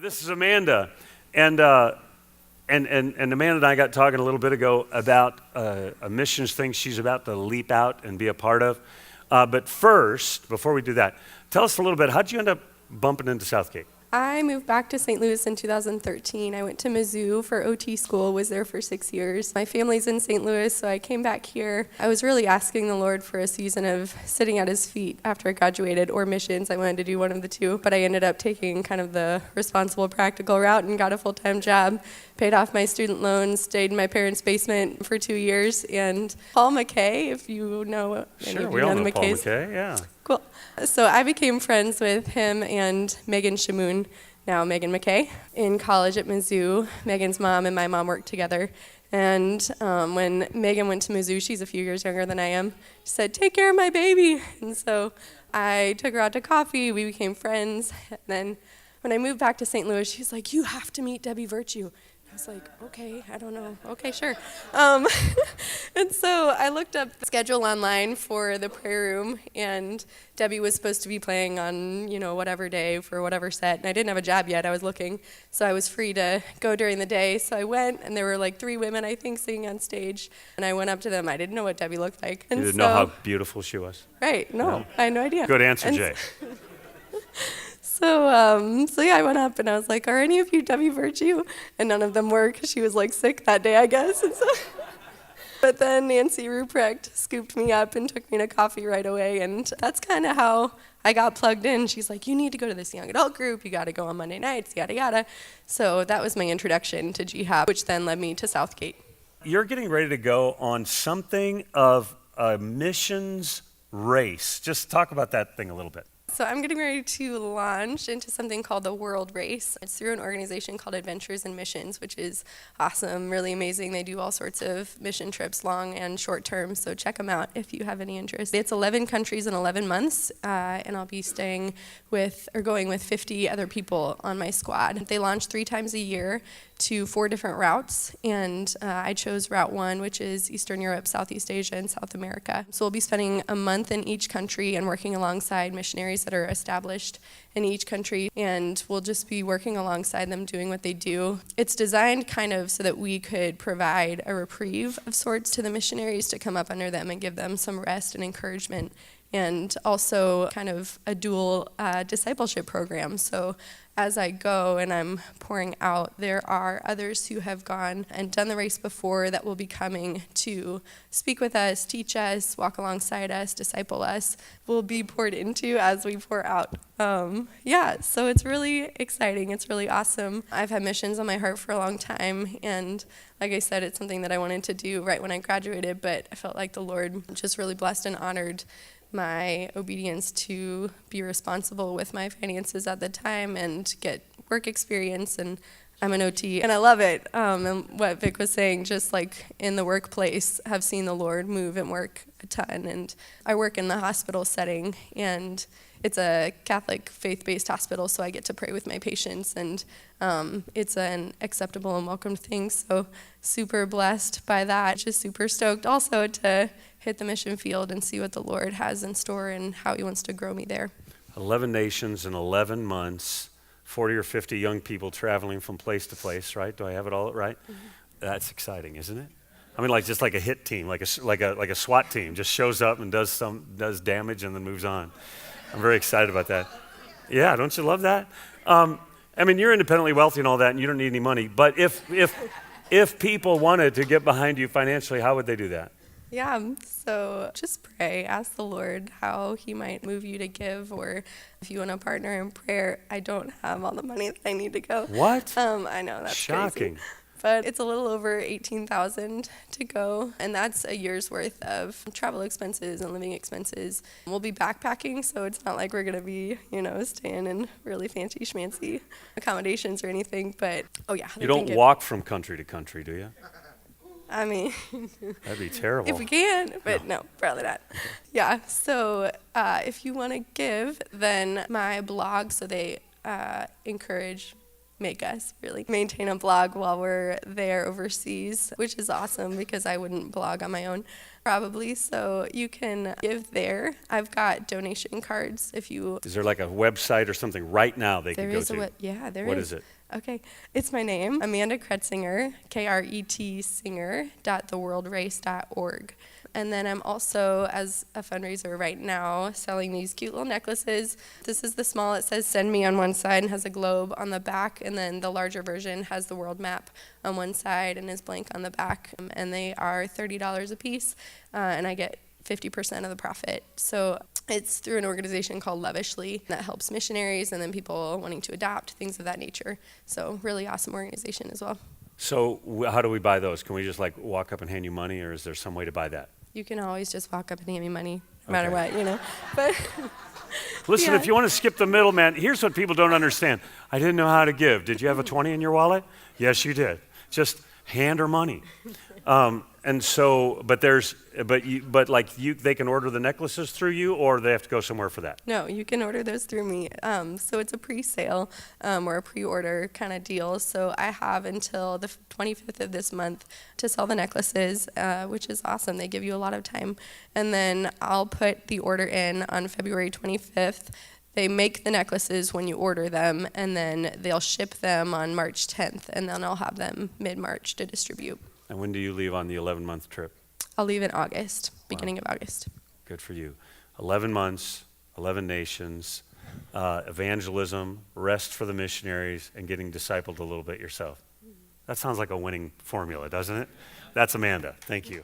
This is Amanda, and Amanda and I got talking a little bit ago about a missions thing she's about to leap out and be a part of. But first, before we do that, tell us a little bit, how'd you end up bumping into Southgate? I moved back to St. Louis in 2013. I went to Mizzou for OT school, was there for 6 years. My family's in St. Louis, so I came back here. I was really asking the Lord for a season of sitting at his feet after I graduated, or missions. I wanted to do one of the two, but I ended up taking kind of the responsible, practical route and got a full-time job, paid off my student loans, stayed in my parents' basement for 2 years, and Paul McKay, if you know any Sure, of we you all know know the Paul McKays. McKay, yeah. Cool. So I became friends with him and Megan Shamoon, now Megan McKay, in college at Mizzou. Megan's mom and my mom worked together. And when Megan went to Mizzou, she's a few years younger than I am, she said, "Take care of my baby." And so I took her out to coffee. We became friends. And then when I moved back to St. Louis, she's like, "You have to meet Debbie Virtue." I was like, okay, I don't know. Okay, sure. And so I looked up the schedule online for the prayer room, and Debbie was supposed to be playing on, whatever day for whatever set, and I didn't have a job yet. I was looking, so I was free to go during the day. So I went, and there were like 3 women, I think, singing on stage, and I went up to them. I didn't know what Debbie looked like. And You didn't know how beautiful she was? Right, no, I had no idea. Good answer, Jay. So I went up and I was like, "Are any of you Debbie Virtue?" And none of them were, because she was like sick that day, I guess. And so, but then Nancy Ruprecht scooped me up and took me to coffee right away, and that's kind of how I got plugged in. She's like, "You need to go to this young adult group. You got to go on Monday nights, yada yada." So that was my introduction to GHAP, which then led me to Southgate. You're getting ready to go on something of a missions race. Just talk about that thing a little bit. So I'm getting ready to launch into something called the World Race. It's through an organization called Adventures in Missions, which is awesome, really amazing. They do all sorts of mission trips, long and short term, so check them out if you have any interest. It's 11 countries in 11 months, and I'll be going with 50 other people on my squad. They launch 3 times a year to 4 different routes, and I chose Route 1, which is Eastern Europe, Southeast Asia, and South America. So we'll be spending a month in each country and working alongside missionaries that are established in each country, and we'll just be working alongside them doing what they do. It's designed kind of so that we could provide a reprieve of sorts to the missionaries to come up under them and give them some rest and encouragement, and also kind of a dual discipleship program. So as I go and I'm pouring out, there are others who have gone and done the race before that will be coming to speak with us, teach us, walk alongside us, disciple us, will be poured into as we pour out. So it's really exciting. It's really awesome. I've had missions on my heart for a long time, and like I said, it's something that I wanted to do right when I graduated, but I felt like the Lord just really blessed and honored my obedience to be responsible with my finances at the time and get work experience. And I'm an OT, and I love it. And what Vic was saying, just like in the workplace, have seen the Lord move and work a ton. And I work in the hospital setting, and it's a Catholic faith-based hospital, so I get to pray with my patients, and it's an acceptable and welcomed thing. So super blessed by that. Just super stoked also to hit the mission field and see what the Lord has in store and how he wants to grow me there. 11 nations in 11 months, 40 or 50 young people traveling from place to place, right? Do I have it all right? Mm-hmm. That's exciting, isn't it? I mean, just like a hit team, like a SWAT team, just shows up and does damage and then moves on. I'm very excited about that. Yeah, don't you love that? You're independently wealthy and all that, and you don't need any money. But if people wanted to get behind you financially, how would they do that? Yeah, so just pray. Ask the Lord how he might move you to give, or if you want to partner in prayer. I don't have all the money that I need to go. What? I know, that's shocking. Crazy. But it's a little over $18,000 to go, and that's a year's worth of travel expenses and living expenses. We'll be backpacking, so it's not like we're going to be, staying in really fancy schmancy accommodations or anything, but, You don't walk from country to country, do you? I mean, that'd be terrible. If we can, but no, probably not. Yeah, so if you want to give, then my blog, so they encourage make us really maintain a blog while we're there overseas, which is awesome because I wouldn't blog on my own probably. So you can give there. I've got donation cards if you. Is there like a website or something right now they There can go is to? yeah, there is. What is it? Okay, it's my name, Amanda Kretsinger, K-R-E-T singer.theworldrace.org. And then I'm also, as a fundraiser right now, selling these cute little necklaces. This is the small, it says send me on one side and has a globe on the back, and then the larger version has the world map on one side and is blank on the back. And they are $30 a piece, and I get 50% of the profit. So it's through an organization called Lavishly that helps missionaries and then people wanting to adopt, things of that nature. So really awesome organization as well. So how do we buy those? Can we just like walk up and hand you money, or is there some way to buy that? You can always just walk up and hand me money, no matter what, you know. But Listen, yeah. if you want to skip the middleman, here's what people don't understand. I didn't know how to give. Did you have a 20 in your wallet? Yes, you did. Just hand her money. And so, they can order the necklaces through you, or they have to go somewhere for that? No, you can order those through me. So it's a pre-sale or a pre-order kind of deal. So I have until the 25th of this month to sell the necklaces, which is awesome. They give you a lot of time. And then I'll put the order in on February 25th. They make the necklaces when you order them, and then they'll ship them on March 10th, and then I'll have them mid-March to distribute. And when do you leave on the 11-month trip? I'll leave in August, beginning of August. Good for you. 11 months, 11 nations, evangelism, rest for the missionaries, and getting discipled a little bit yourself. That sounds like a winning formula, doesn't it? That's Amanda. Thank you.